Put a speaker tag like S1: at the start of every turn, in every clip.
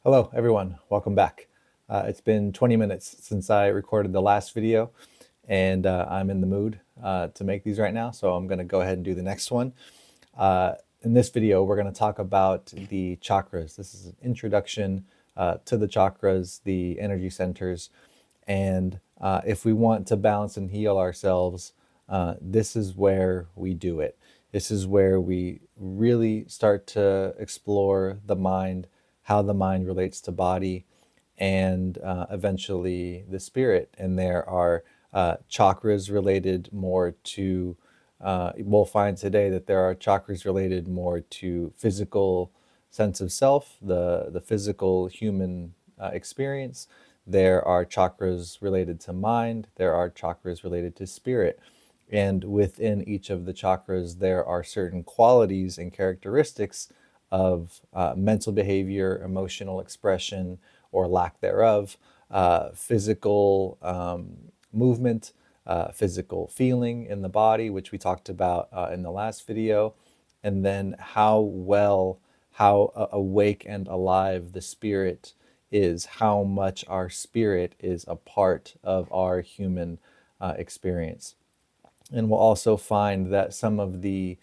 S1: Hello, everyone. Welcome back. It's been 20 minutes since I recorded the last video, and I'm in the mood to make these right now, so I'm going to go ahead and do the next one. In this video, we're going to talk about the chakras. This is an introduction to the chakras, the energy centers, and if we want to balance and heal ourselves, this is where we do it. This is where we really start to explore the mind, how the mind relates to body, and eventually the spirit. And there are chakras related more to, we'll find today that there are chakras related more to physical sense of self, the physical human experience. There are chakras related to mind. There are chakras related to spirit. And within each of the chakras, there are certain qualities and characteristics of mental behavior, emotional expression, or lack thereof, physical movement, physical feeling in the body, which we talked about in the last video, and then how awake and alive the spirit is, how much our spirit is a part of our human experience. And we'll also find that some of the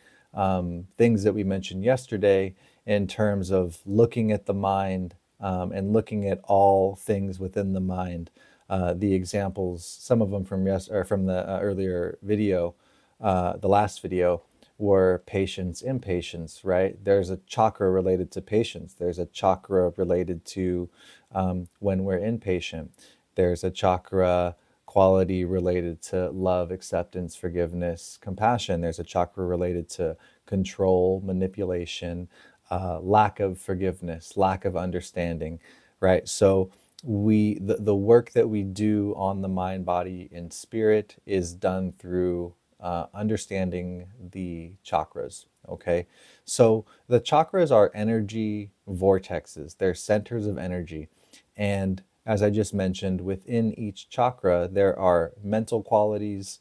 S1: things that we mentioned yesterday in terms of looking at the mind and looking at all things within the mind, the examples, some of them from from the earlier video, the last video, were patience, impatience, right? There's a chakra related to patience. There's a chakra related to when we're impatient. There's a chakra quality related to love, acceptance, forgiveness, compassion. There's a chakra related to control, manipulation, lack of forgiveness, lack of understanding, right? So the work that we do on the mind, body, and spirit is done through understanding the chakras. Okay, so the chakras are energy vortexes. They're centers of energy, and as I just mentioned, within each chakra, there are mental qualities,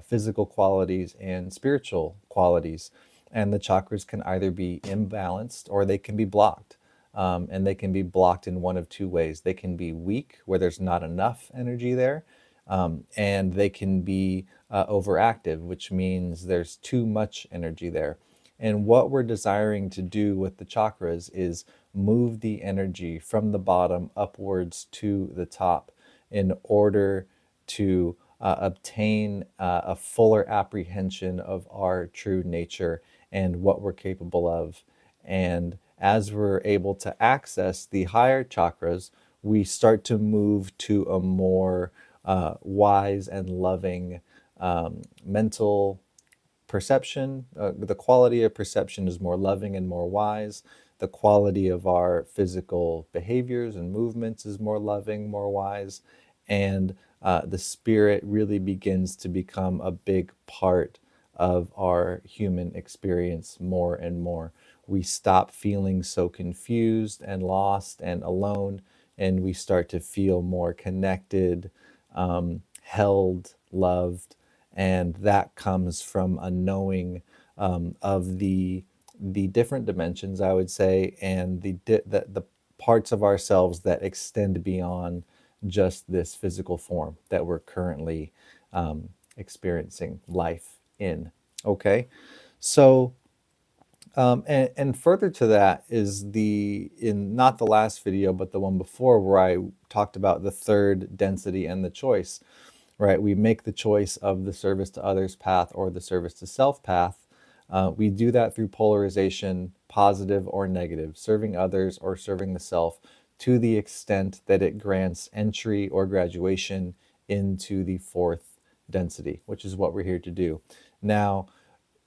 S1: physical qualities, and spiritual qualities. And the chakras can either be imbalanced or they can be blocked. And they can be blocked in one of two ways. They can be weak, where there's not enough energy there, and they can be overactive, which means there's too much energy there. And what we're desiring to do with the chakras is move the energy from the bottom upwards to the top in order to obtain a fuller apprehension of our true nature and what we're capable of. And as we're able to access the higher chakras, we start to move to a more wise and loving mental perception. The quality of perception is more loving and more wise. The quality of our physical behaviors and movements is more loving, more wise. And the spirit really begins to become a big part of our human experience more and more. We stop feeling so confused and lost and alone, and we start to feel more connected, held, loved, and that comes from a knowing of the different dimensions, I would say, and the parts of ourselves that extend beyond just this physical form that we're currently experiencing life in. Okay, so and further to that is in not the last video, but the one before, where I talked about the third density and the choice, right? We make the choice of the service to others path or the service to self path. We do that through polarization, positive or negative, serving others or serving the self, to the extent that it grants entry or graduation into the fourth density, which is what we're here to do. Now,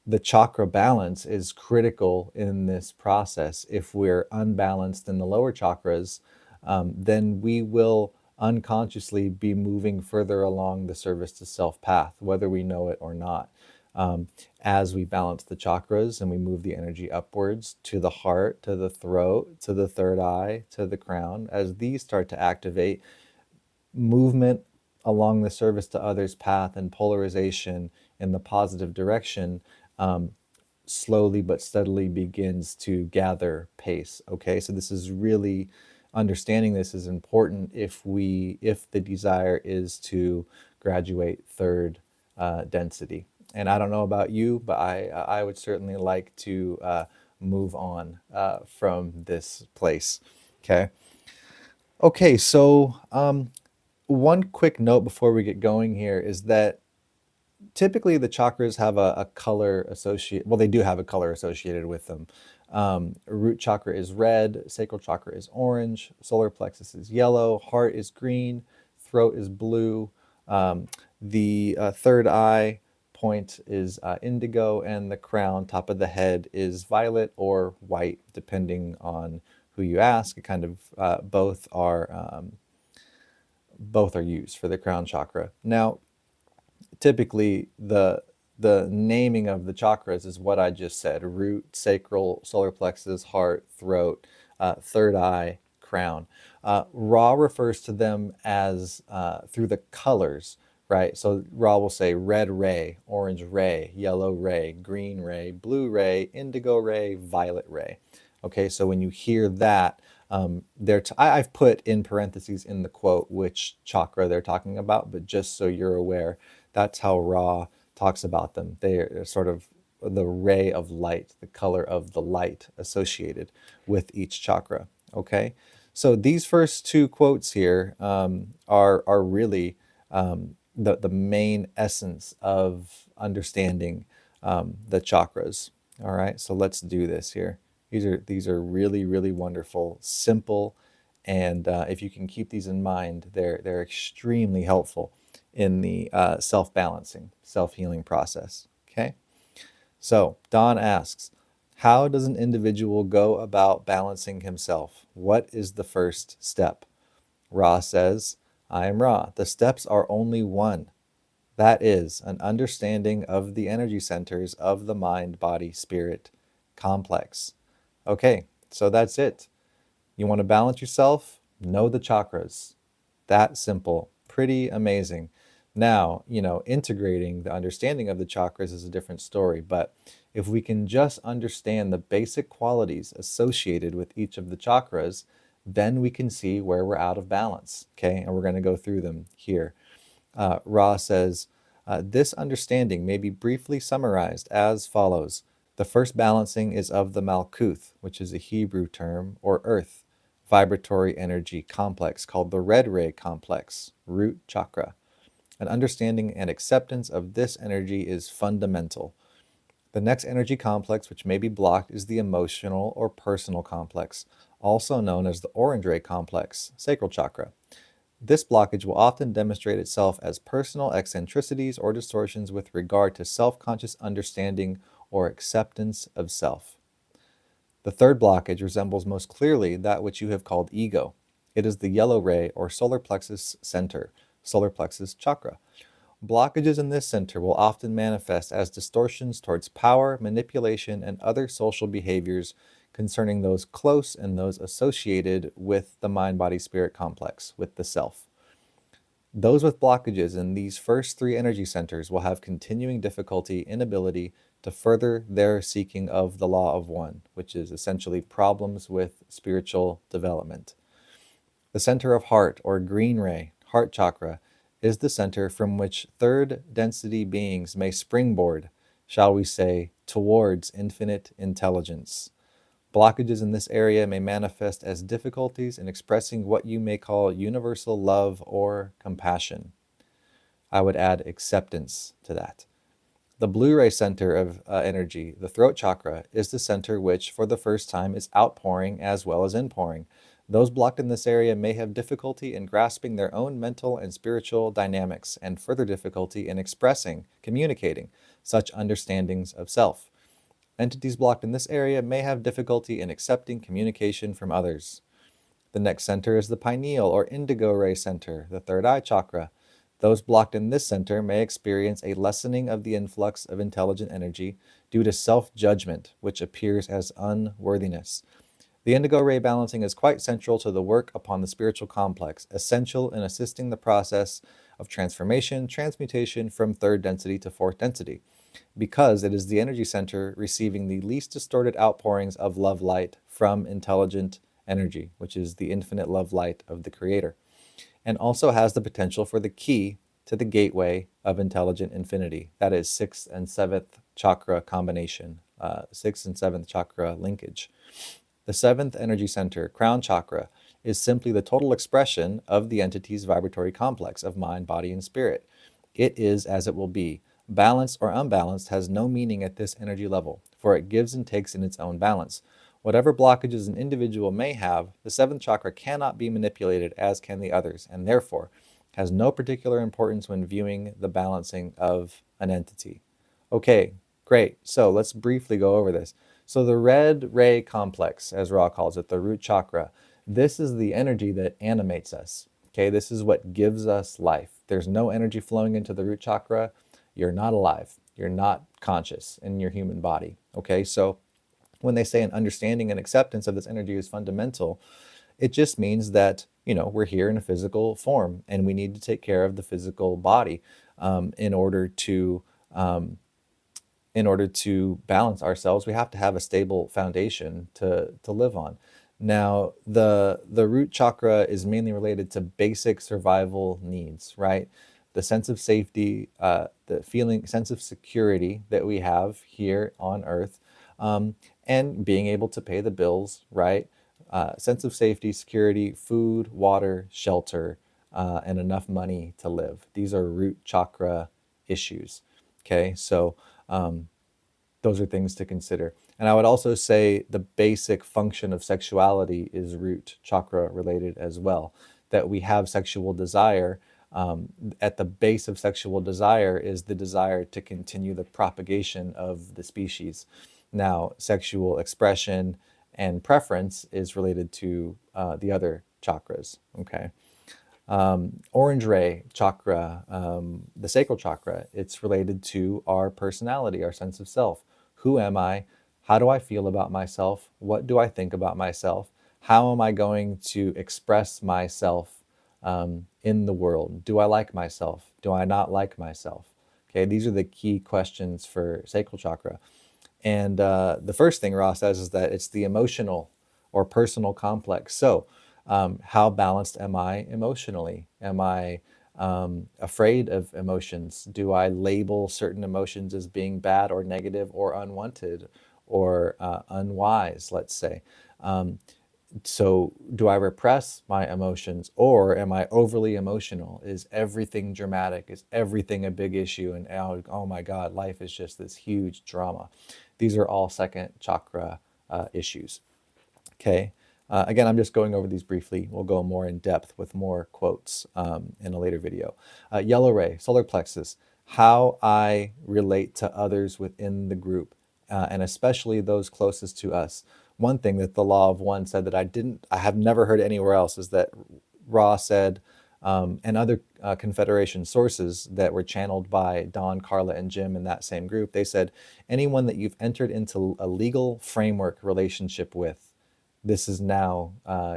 S1: the chakra balance is critical in this process. If we're unbalanced in the lower chakras, then we will unconsciously be moving further along the service to self path, whether we know it or not. As we balance the chakras and we move the energy upwards to the heart, to the throat, to the third eye, to the crown, as these start to activate, movement along the service to others path and polarization in the positive direction slowly but steadily begins to gather pace. Okay, so this is really understanding this is important if the desire is to graduate third density. And I don't know about you, but I would certainly like to move on from this place. Okay. Okay. So one quick note before we get going here is that typically the chakras have a color associated. Well, they do have a color associated with them. Root chakra is red, sacral chakra is orange, solar plexus is yellow, heart is green, throat is blue. The third eye point is indigo, and the crown, top of the head, is violet or white, depending on who you ask. It kind of both are used for the crown chakra. Now, typically the naming of the chakras is what I just said: root, sacral, solar plexus, heart, throat, third eye, crown. Ra refers to them as through the colors, right? So Ra will say red ray, orange ray, yellow ray, green ray, blue ray, indigo ray, violet ray. Okay, so when you hear that, I've put in parentheses in the quote which chakra they're talking about, but just so you're aware, that's how Ra talks about them. They're sort of the ray of light, the color of the light associated with each chakra. Okay, so these first two quotes here are really the main essence of understanding the chakras. All right, so let's do this here. These are really, really wonderful, simple, and if you can keep these in mind, they're extremely helpful in the self-balancing, self-healing process. Okay, so Don asks, how does an individual go about balancing himself? What is the first step? Ra says, I am Ra. The steps are only one. That is an understanding of the energy centers of the mind, body, spirit complex. Okay, so that's it. You want to balance yourself? Know the chakras. That simple. Pretty amazing. Now, integrating the understanding of the chakras is a different story, but if we can just understand the basic qualities associated with each of the chakras, then we can see where we're out of balance. Okay, and we're going to go through them here. Ra says, this understanding may be briefly summarized as follows. The first balancing is of the Malkuth, which is a Hebrew term, or earth, vibratory energy complex called the red ray complex, root chakra. An understanding and acceptance of this energy is fundamental. The next energy complex which may be blocked is the emotional or personal complex, also known as the orange ray complex, sacral chakra. This blockage will often demonstrate itself as personal eccentricities or distortions with regard to self-conscious understanding or acceptance of self. The third blockage resembles most clearly that which you have called ego. It is the yellow ray or solar plexus center, solar plexus chakra. Blockages in this center will often manifest as distortions towards power, manipulation, and other social behaviors concerning those close and those associated with the mind-body-spirit complex, with the self. Those with blockages in these first three energy centers will have continuing difficulty, inability to further their seeking of the law of one, which is essentially problems with spiritual development. The center of heart, or green ray, heart chakra, is the center from which third density beings may springboard, shall we say, towards infinite intelligence. Blockages in this area may manifest as difficulties in expressing what you may call universal love or compassion. I would add acceptance to that. The blue ray center of energy, the throat chakra, is the center which, for the first time, is outpouring as well as inpouring. Those blocked in this area may have difficulty in grasping their own mental and spiritual dynamics, and further difficulty in expressing, communicating such understandings of self. Entities blocked in this area may have difficulty in accepting communication from others. The next center is the pineal or indigo ray center, the third eye chakra. Those blocked in this center may experience a lessening of the influx of intelligent energy due to self-judgment, which appears as unworthiness. The indigo ray balancing is quite central to the work upon the spiritual complex, essential in assisting the process of transformation, transmutation from third density to fourth density, because it is the energy center receiving the least distorted outpourings of love light from intelligent energy, which is the infinite love light of the Creator, and also has the potential for the key to the gateway of intelligent infinity. That is sixth and seventh chakra combination, sixth and seventh chakra linkage. The seventh energy center, crown chakra, is simply the total expression of the entity's vibratory complex of mind, body, and spirit. It is as it will be. Balanced or unbalanced has no meaning at this energy level, for it gives and takes in its own balance. Whatever blockages an individual may have, the seventh chakra cannot be manipulated as can the others, and therefore has no particular importance when viewing the balancing of an entity. Okay, great. So let's briefly go over this. So the red ray complex, as Ra calls it, the root chakra, this is the energy that animates us. Okay, this is what gives us life. There's no energy flowing into the root chakra, you're not alive. You're not conscious in your human body. Okay, so when they say an understanding and acceptance of this energy is fundamental, it just means that, we're here in a physical form and we need to take care of the physical body in order to balance ourselves. We have to have a stable foundation to live on. Now, the root chakra is mainly related to basic survival needs, right? The sense of safety, the sense of security that we have here on Earth, and being able to pay the bills, right? Sense of safety, security, food, water, shelter, and enough money to live. These are root chakra issues. Okay, so those are things to consider. And I would also say the basic function of sexuality is root chakra related as well, that we have sexual desire. At the base of sexual desire is the desire to continue the propagation of the species. Now, sexual expression and preference is related to the other chakras, okay? Orange ray chakra, the sacral chakra, it's related to our personality, our sense of self. Who am I? How do I feel about myself? What do I think about myself? How am I going to express myself in the world? Do I like myself? Do I not like myself? Okay, these are the key questions for sacral chakra. And the first thing Ross says is that it's the emotional or personal complex. So, how balanced am I emotionally? Am I afraid of emotions? Do I label certain emotions as being bad or negative or unwanted or unwise, let's say? So do I repress my emotions, or am I overly emotional? Is everything dramatic? Is everything a big issue? And oh my God, life is just this huge drama. These are all second chakra issues. Okay. Again, I'm just going over these briefly. We'll go more in depth with more quotes in a later video. Yellow ray, solar plexus, how I relate to others within the group, and especially those closest to us. One thing that the law of one said that I have never heard anywhere else is that Ra said, and other Confederation sources that were channeled by Don, Carla, and Jim in that same group, they said, anyone that you've entered into a legal framework relationship with, this is now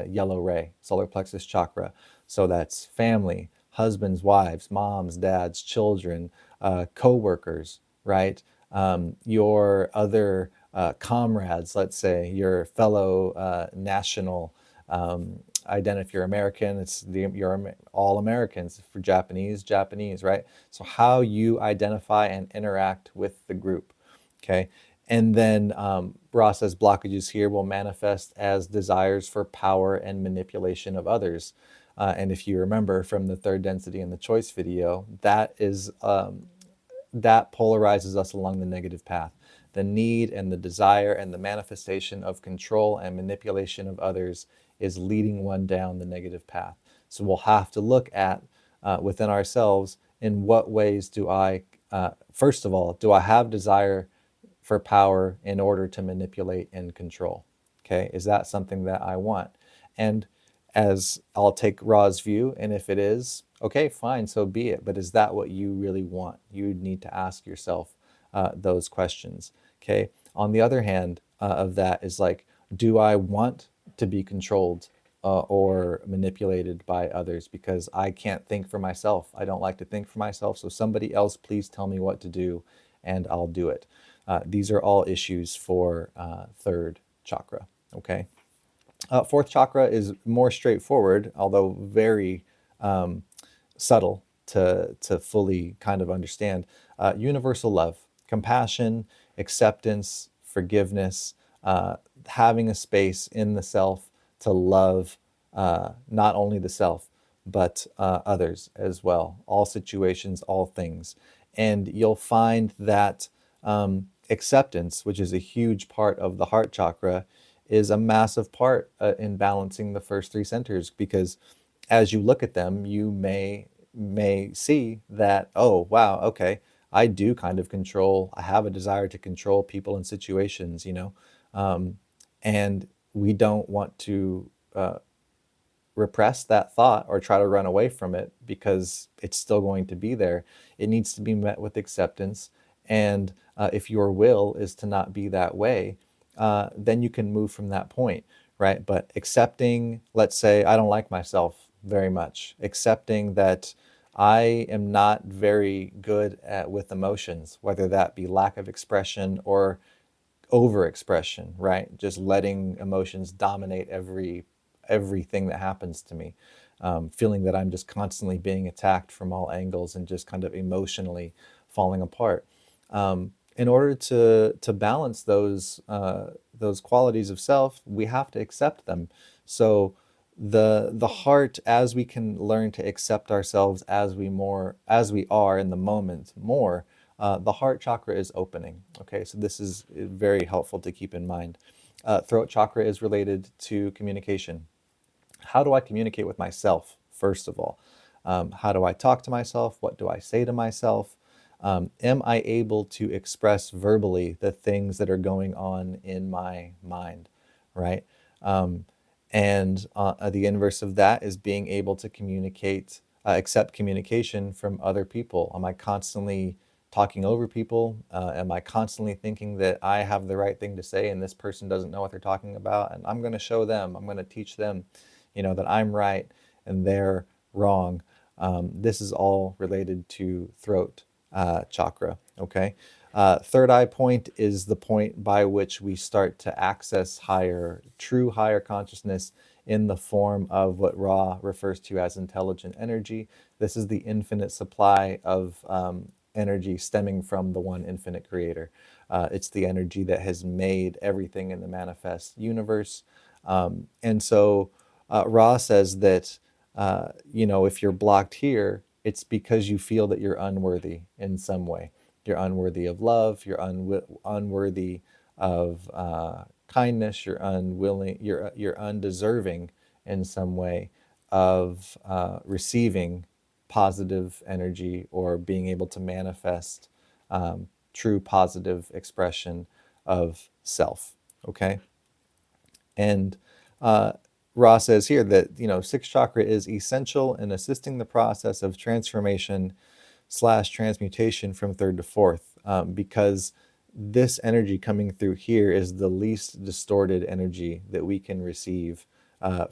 S1: yellow ray, solar plexus chakra. So that's family, husbands, wives, moms, dads, children, co-workers, right? Your other comrades, let's say, your fellow national if you're American, you're all Americans. For Japanese, Japanese, right? So how you identify and interact with the group, okay? And then Ra says blockages here will manifest as desires for power and manipulation of others. And if you remember from the third density and the choice video, that polarizes us along the negative path. The need and the desire and the manifestation of control and manipulation of others is leading one down the negative path. So we'll have to look at within ourselves, in what ways do I, first of all, do I have desire for power in order to manipulate and control? Okay, is that something that I want? And as I'll take Ra's view, and if it is, okay, fine, so be it. But is that what you really want? You need to ask yourself those questions. Okay. On the other hand of that is like, do I want to be controlled or manipulated by others because I can't think for myself? I don't like to think for myself. So somebody else, please tell me what to do and I'll do it. These are all issues for third chakra. Okay. Fourth chakra is more straightforward, although very subtle to fully kind of understand. Universal love, compassion, acceptance, forgiveness, having a space in the self to love not only the self, but others as well, all situations, all things. And you'll find that acceptance, which is a huge part of the heart chakra, is a massive part in balancing the first three centers, because as you look at them, you may see that, oh wow, okay, I do kind of control. I have a desire to control people and situations, um, and we don't want to repress that thought or try to run away from it because it's still going to be there. It needs to be met with acceptance. And if your will is to not be that way, then you can move from that point, right? But accepting, let's say, I don't like myself very much, accepting that I am not very good with emotions, whether that be lack of expression or overexpression, right? Just letting emotions dominate everything that happens to me, feeling that I'm just constantly being attacked from all angles and just kind of emotionally falling apart. In order to balance those qualities of self, we have to accept them. So the heart, as we can learn to accept ourselves as we are in the moment more, the heart chakra is opening. Okay, so this is very helpful to keep in mind. Throat chakra is related to communication. How do I communicate with myself, first of all? How do I talk to myself? What do I say to myself? Am I able to express verbally the things that are going on in my mind, right? Um, and the inverse of that is being able to accept communication from other people. Am I constantly talking over people? Am I constantly thinking that I have the right thing to say and this person doesn't know what they're talking about? And I'm going to show them, I'm going to teach them, that I'm right and they're wrong. This is all related to throat chakra. Okay. Third eye point is the point by which we start to access true higher consciousness in the form of what Ra refers to as intelligent energy. This is the infinite supply of energy stemming from the one infinite creator. It's the energy that has made everything in the manifest universe. And so Ra says that, if you're blocked here, it's because you feel that you're unworthy in some way. You're unworthy of love. You're unworthy of kindness. You're unwilling. You're undeserving in some way of receiving positive energy or being able to manifest true positive expression of self. Okay, and Ra says here that sixth chakra is essential in assisting the process of transformation slash transmutation from third to fourth, because this energy coming through here is the least distorted energy that we can receive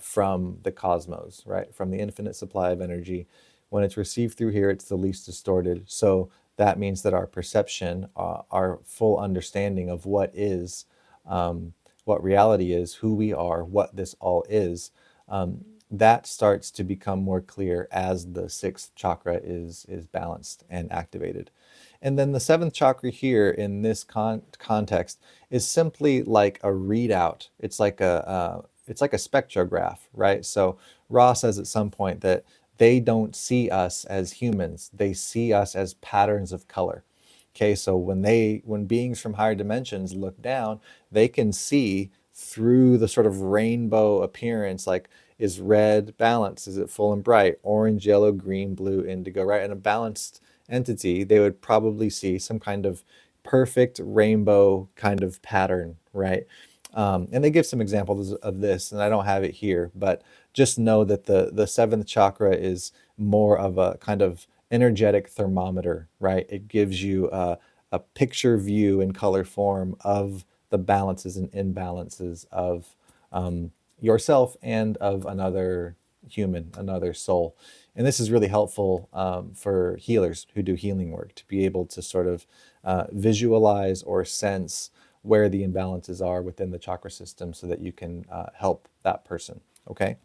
S1: from the cosmos, right? From the infinite supply of energy. When it's received through here, it's the least distorted. So that means that our perception, our full understanding of um, what reality is, who we are, what this all is, that starts to become more clear as the sixth chakra is balanced and activated. And then the seventh chakra here in this context is simply like a readout. It's like a spectrograph, right? So Ra says at some point that they don't see us as humans; they see us as patterns of color. Okay, so when beings from higher dimensions look down, they can see through the sort of rainbow appearance, like, is red balanced? Is it full and bright? Orange, yellow, green, blue, indigo, right? In a balanced entity, they would probably see some kind of perfect rainbow kind of pattern, right? And they give some examples of this, and I don't have it here, but just know that the seventh chakra is more of a kind of energetic thermometer, right? It gives you a picture view in color form of the balances and imbalances of yourself and of another human, another soul. And this is really helpful for healers who do healing work to be able to sort of visualize or sense where the imbalances are within the chakra system so that you can help that person. Okay.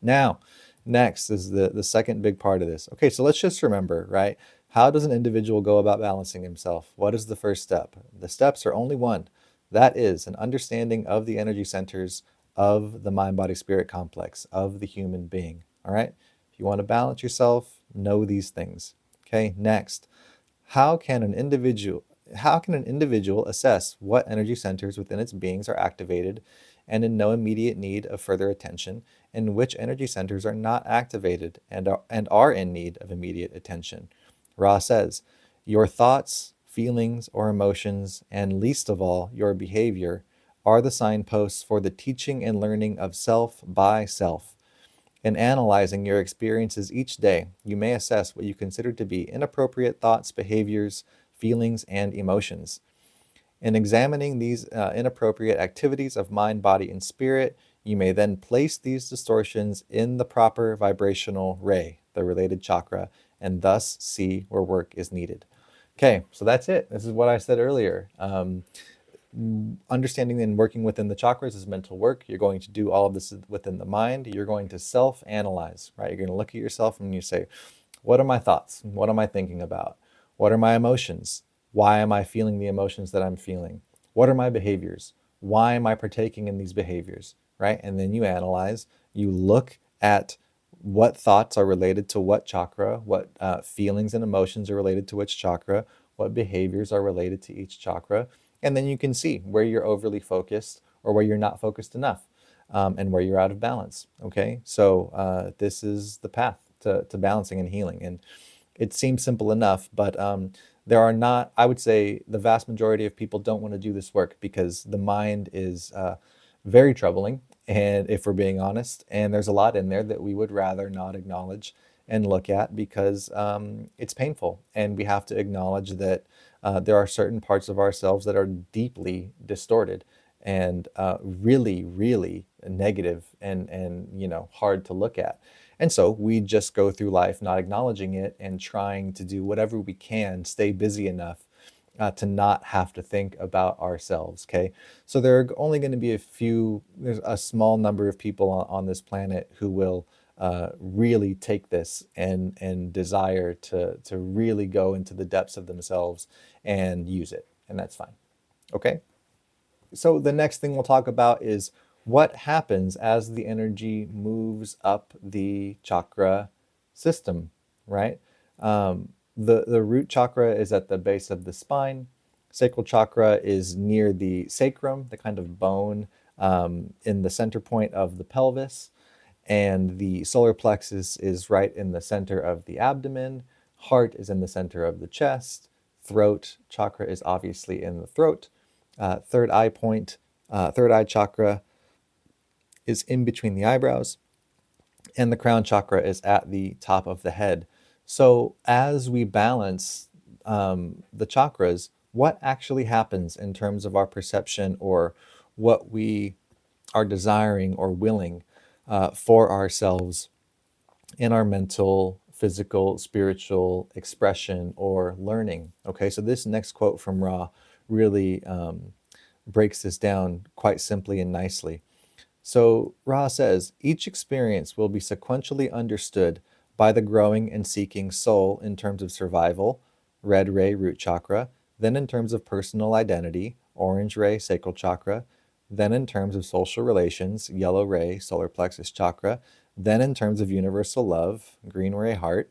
S1: Now, next is the second big part of this. Okay, so let's just remember, right? How does an individual go about balancing himself? What is the first step? The steps are only one. That is an understanding of the energy centers of the mind body spirit complex of the human being. All right? If you want to balance yourself, know these things. Okay, next. How can an individual assess what energy centers within its beings are activated and in no immediate need of further attention, and which energy centers are not activated and are in need of immediate attention? Ra says, your thoughts, feelings, or emotions, and least of all, your behavior, are the signposts for the teaching and learning of self by self. In analyzing your experiences each day, you may assess what you consider to be inappropriate thoughts, behaviors, feelings, and emotions. In examining these inappropriate activities of mind, body, and spirit, you may then place these distortions in the proper vibrational ray, the related chakra, and thus see where work is needed. Okay, so that's it. This is what I said earlier. Understanding and working within the chakras is mental work. You're going to do all of this within the mind. You're going to self-analyze, right? You're going to look at yourself and you say, what are my thoughts? What am I thinking about? What are my emotions? Why am I feeling the emotions that I'm feeling? What are my behaviors? Why am I partaking in these behaviors, right? And then you analyze, you look at what thoughts are related to what chakra, what feelings and emotions are related to which chakra, what behaviors are related to each chakra. And then you can see where you're overly focused or where you're not focused enough, and where you're out of balance. Okay, so this is the path to balancing and healing. And it seems simple enough, but there are not, I would say the vast majority of people don't want to do this work because the mind is very troubling. And if we're being honest, and there's a lot in there that we would rather not acknowledge and look at because it's painful. And we have to acknowledge that there are certain parts of ourselves that are deeply distorted and really, really negative and hard to look at. And so we just go through life not acknowledging it and trying to do whatever we can, stay busy enough to not have to think about ourselves. Okay, so there are only going to be there's a small number of people on this planet who will really take this and desire to really go into the depths of themselves and use it, and that's fine. Okay, so the next thing we'll talk about is what happens as the energy moves up the chakra system, right? The root chakra is at the base of the spine. Sacral chakra is near the sacrum, the kind of bone in the center point of the pelvis. And the solar plexus is right in the center of the abdomen. Heart is in the center of the chest. Throat chakra is obviously in the throat. Third eye chakra is in between the eyebrows, and the crown chakra is at the top of the head. So as we balance the chakras, what actually happens in terms of our perception or what we are desiring or willing for ourselves in our mental, physical, spiritual expression or learning? Okay, so this next quote from Ra really breaks this down quite simply and nicely. So Ra says, each experience will be sequentially understood by the growing and seeking soul in terms of survival, red ray root chakra, then in terms of personal identity, orange ray sacral chakra, then in terms of social relations, yellow ray solar plexus chakra, then in terms of universal love, green ray heart,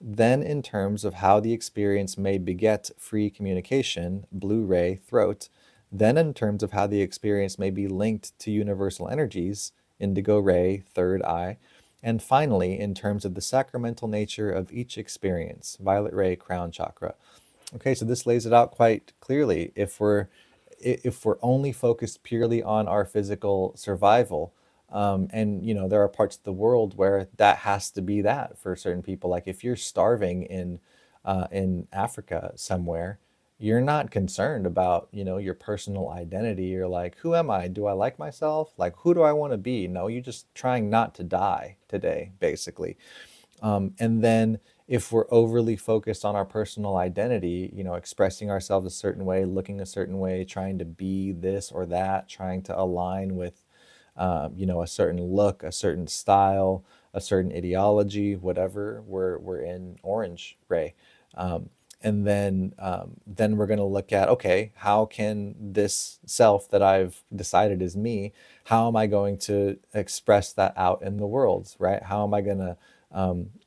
S1: then in terms of how the experience may beget free communication, blue ray throat, then in terms of how the experience may be linked to universal energies, indigo ray, third eye, and finally in terms of the sacramental nature of each experience, violet ray, crown chakra. Okay, so this lays it out quite clearly. If we're only focused purely on our physical survival, and there are parts of the world where that has to be that for certain people. Like if you're starving in Africa somewhere, you're not concerned about your personal identity. You're like, who am I? Do I like myself? Like, who do I want to be? No, you're just trying not to die today, basically. And then if we're overly focused on our personal identity, expressing ourselves a certain way, looking a certain way, trying to be this or that, trying to align with a certain look, a certain style, a certain ideology, whatever, we're in orange gray. And then we're going to look at, okay, how can this self that I've decided is me, how am I going to express that out in the world, right? How am I going to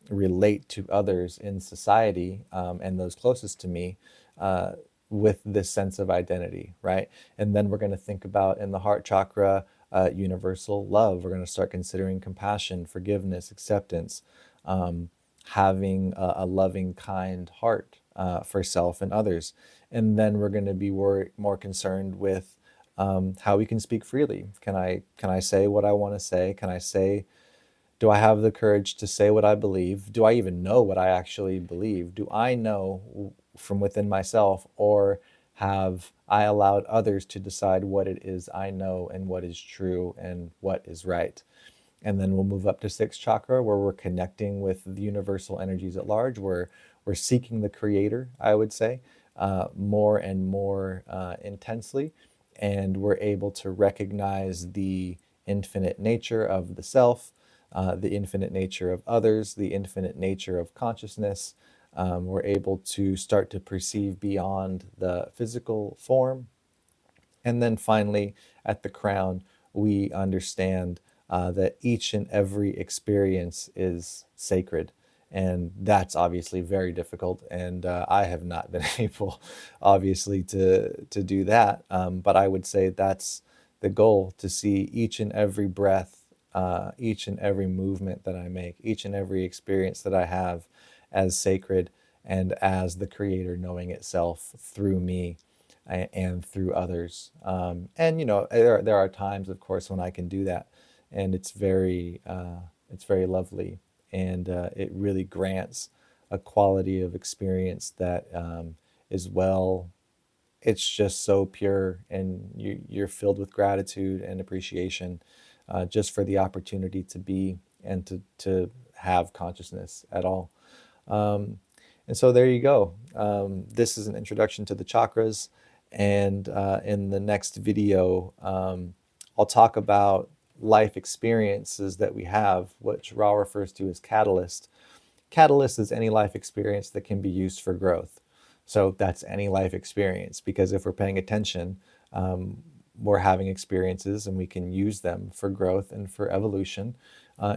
S1: relate to others in society, and those closest to me, uh, with this sense of identity, right? And then we're going to think about, in the heart chakra, universal love. We're going to start considering compassion, forgiveness, acceptance, um, having a loving, kind heart for self and others. And then we're going to be more concerned with how we can speak freely. Can I say what I want to say? Can I say Do I have the courage to say what I believe? Do I even know what I actually believe? Do I know from within myself, or have I allowed others to decide what it is I know and what is true and what is right? And then we'll move up to sixth chakra, where we're connecting with the universal energies at large. We're seeking the creator, I would say, more and more intensely. And we're able to recognize the infinite nature of the self, the infinite nature of others, the infinite nature of consciousness. We're able to start to perceive beyond the physical form. And then finally, at the crown, we understand that each and every experience is sacred. And that's obviously very difficult. And I have not been able, obviously, to do that. But I would say that's the goal, to see each and every breath, each and every movement that I make, each and every experience that I have as sacred, and as the Creator knowing itself through me and through others. And there are times, of course, when I can do that, and it's very lovely, and it really grants a quality of experience that is well. It's just so pure, and you're filled with gratitude and appreciation, just for the opportunity to be and to have consciousness at all. Um, and so there you go. This is an introduction to the chakras. And in the next video, I'll talk about life experiences that we have, which Ra refers to as catalyst. Catalyst is any life experience that can be used for growth. So that's any life experience, because if we're paying attention, we're having experiences, and we can use them for growth and for evolution,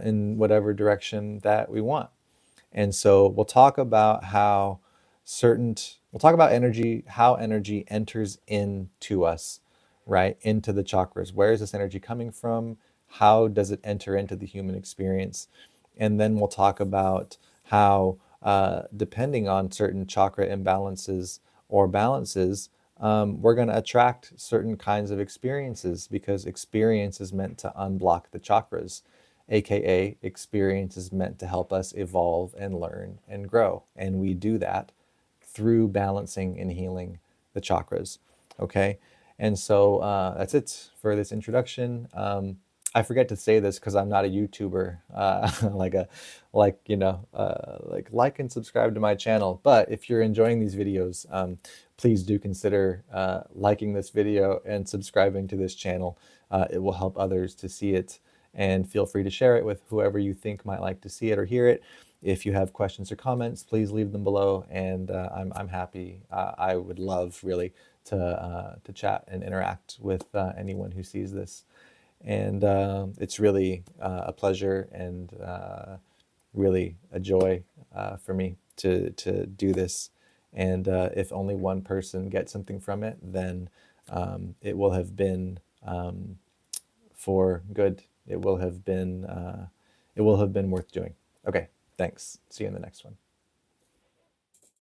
S1: in whatever direction that we want. And so we'll talk about energy, how energy enters into us, right? Into the chakras. Where is this energy coming from? How does it enter into the human experience? And then we'll talk about how, depending on certain chakra imbalances or balances, we're going to attract certain kinds of experiences, because experience is meant to unblock the chakras, aka experience is meant to help us evolve and learn and grow. And we do that through balancing and healing the chakras. Okay. And so that's it for this introduction. I forget to say this because I'm not a YouTuber, like and subscribe to my channel. But if you're enjoying these videos, please do consider liking this video and subscribing to this channel. It will help others to see it, and feel free to share it with whoever you think might like to see it or hear it. If you have questions or comments, please leave them below, and I'm happy. I would love, really, to chat and interact with anyone who sees this. And it's really a pleasure, and really a joy for me to do this. And if only one person gets something from it, then it will have been for good. It will have been worth doing. Okay, thanks. See you in the next one.